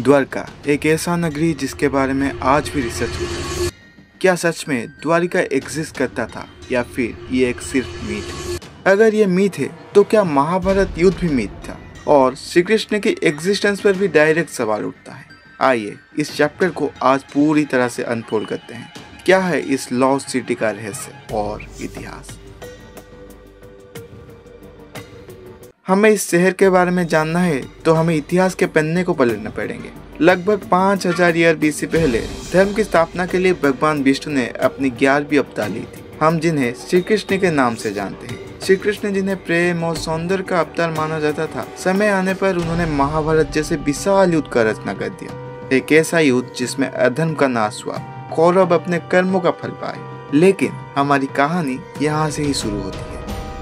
द्वारका एक ऐसा नगरी जिसके बारे में आज भी रिसर्च होता है। क्या सच में द्वारिका एग्जिस्ट करता था या फिर ये एक सिर्फ मीथ है? अगर ये मीथ है तो क्या महाभारत युद्ध भी मीथ था और श्री कृष्ण की एग्जिस्टेंस पर भी डायरेक्ट सवाल उठता है। आइए इस चैप्टर को आज पूरी तरह से अनफोल्ड करते हैं। क्या है इस लॉस्ट सिटी का रहस्य और इतिहास। हमें इस शहर के बारे में जानना है तो हमें इतिहास के पन्ने को पलटना पड़ेंगे। लगभग 5000 ईयर बीसी पहले धर्म की स्थापना के लिए भगवान विष्णु ने अपनी 11वीं अवतार ली थी। हम जिन्हें श्री कृष्ण के नाम से जानते हैं। श्री कृष्ण जिन्हें प्रेम और सौंदर्य का अवतार माना जाता था, समय आने पर उन्होंने महाभारत जैसे विशाल युद्ध का रचना कर दिया। एक ऐसा युद्ध जिसमें अधर्म का नाश हुआ, कौरव अपने कर्मों का फल पाए। लेकिन हमारी कहानी यहाँ से ही शुरू होती है।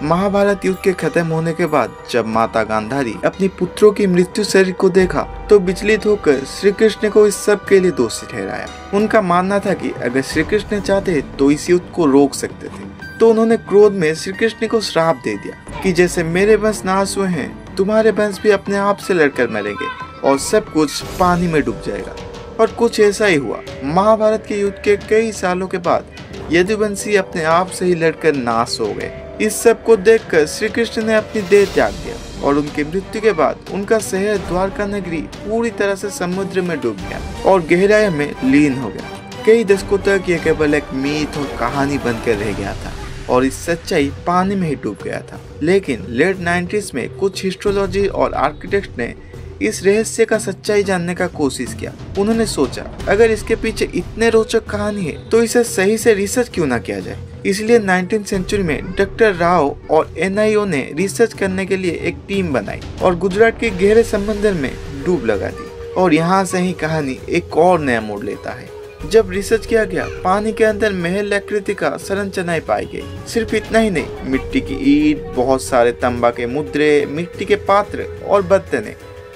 महाभारत युद्ध के खत्म होने के बाद जब माता गांधारी अपनी पुत्रों की मृत्यु शरीर को देखा तो विचलित होकर श्री कृष्ण को इस सब के लिए दोषी ठहराया। उनका मानना था कि अगर श्री कृष्ण चाहते तो इस युद्ध को रोक सकते थे। तो उन्होंने क्रोध में श्री कृष्ण को श्राप दे दिया कि जैसे मेरे वंश नाश हुए हैं, तुम्हारे वंश भी अपने आप से लड़कर मरेंगे और सब कुछ पानी में डूब जाएगा। और कुछ ऐसा ही हुआ। महाभारत के युद्ध के कई सालों के बाद यदुवंशी अपने आप से ही लड़कर नाश हो गए। इस सब को देखकर श्री कृष्ण ने अपनी देह त्याग दिया और उनकी मृत्यु के बाद उनका शहर द्वारका नगरी पूरी तरह से समुद्र में डूब गया और गहराई में लीन हो गया। कई दशकों तक ये केवल एक मीथ और कहानी बनकर रह गया था और इस सच्चाई पानी में ही डूब गया था। लेकिन लेट 90s में कुछ हिस्टोलॉजी और आर्किटेक्ट ने इस रहस्य का सच्चाई जानने का कोशिश किया। उन्होंने सोचा अगर इसके पीछे इतने रोचक कहानी है तो इसे सही से रिसर्च क्यों ना किया जाए। इसलिए 19th सेंचुरी में डॉक्टर राव और NIO ने रिसर्च करने के लिए एक टीम बनाई और गुजरात के गहरे समंदर में डूब लगा दी। और यहाँ से ही कहानी एक और नया मोड़ लेता है। जब रिसर्च किया गया, पानी के अंदर महल आकृति का संरचनाएं पाई गई। सिर्फ इतना ही नहीं, मिट्टी की ईंट, बहुत सारे तांबा के मुद्रे, मिट्टी के पात्र और बर्तने,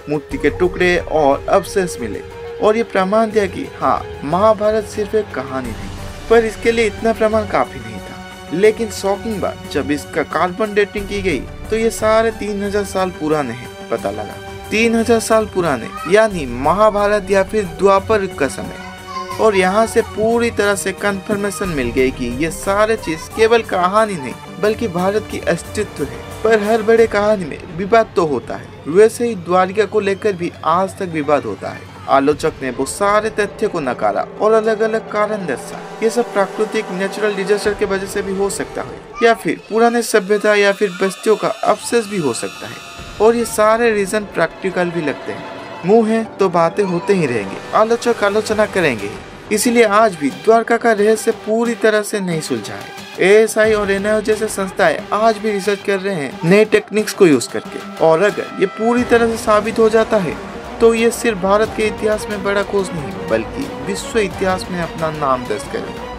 मूर्ति के टुकड़े और अवशेष मिले। और ये प्रमाण दिया कि हाँ, महाभारत सिर्फ एक कहानी थी। पर इसके लिए इतना प्रमाण काफी नहीं था। लेकिन शॉकिंग बात, जब इसका कार्बन डेटिंग की गई तो ये सारे 3000 साल पुराने हैं। पता लगा 3000 साल पुराने, यानी महाभारत या फिर द्वापर का समय। और यहाँ से पूरी तरह से कंफर्मेशन मिल गई कि ये सारे चीज केवल कहानी नहीं बल्कि भारत की अस्तित्व है। पर हर बड़े कहानी में विवाद तो होता है, वैसे ही द्वारिका को लेकर भी आज तक विवाद होता है। आलोचक ने वो सारे तथ्य को नकारा और अलग अलग कारण दर्शा। ये सब प्राकृतिक नेचुरल डिजास्टर के वजह से भी हो सकता है या फिर पुराने सभ्यता या फिर बस्तियों का अवशेष भी हो सकता है। और ये सारे रीजन प्रैक्टिकल भी लगते हैं। मुंह है तो बातें होते ही रहेंगे, आलोचक आलोचना करेंगे। इसीलिए आज भी द्वारका का रहस्य पूरी तरह से नहीं सुलझा है। ASI और NIO जैसे संस्थाएं आज भी रिसर्च कर रहे हैं नए टेक्निक्स को यूज करके। और अगर ये पूरी तरह से साबित हो जाता है तो ये सिर्फ भारत के इतिहास में बड़ा खोज नहीं बल्कि विश्व इतिहास में अपना नाम दर्ज करेगा।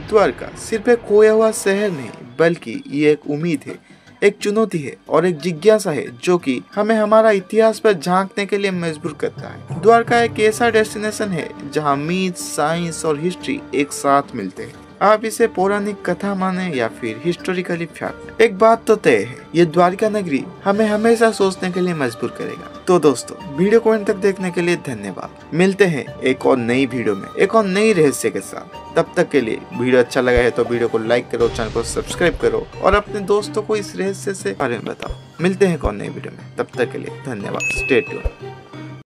द्वारका सिर्फ एक खोया हुआ शहर नहीं बल्कि ये एक उम्मीद है, एक चुनौती है और एक जिज्ञासा है जो कि हमें हमारा इतिहास पर झांकने के लिए मजबूर करता है। द्वारका एक ऐसा डेस्टिनेशन है जहां मीथ, साइंस और हिस्ट्री एक साथ मिलते हैं। आप इसे पौराणिक कथा माने या फिर हिस्टोरिकली फैक्ट, एक बात तो तय है, ये द्वारका नगरी हमें हमेशा सोचने के लिए मजबूर करेगा। तो दोस्तों, वीडियो को अंत तक देखने के लिए धन्यवाद। मिलते हैं एक और नई वीडियो में एक और नई रहस्य के साथ। तब तक के लिए वीडियो अच्छा लगा है तो वीडियो को लाइक करो, चैनल को सब्सक्राइब करो और अपने दोस्तों को इस रहस्य से बारे में बताओ। मिलते हैं एक और नई वीडियो में, तब तक के लिए धन्यवाद। Stay tuned.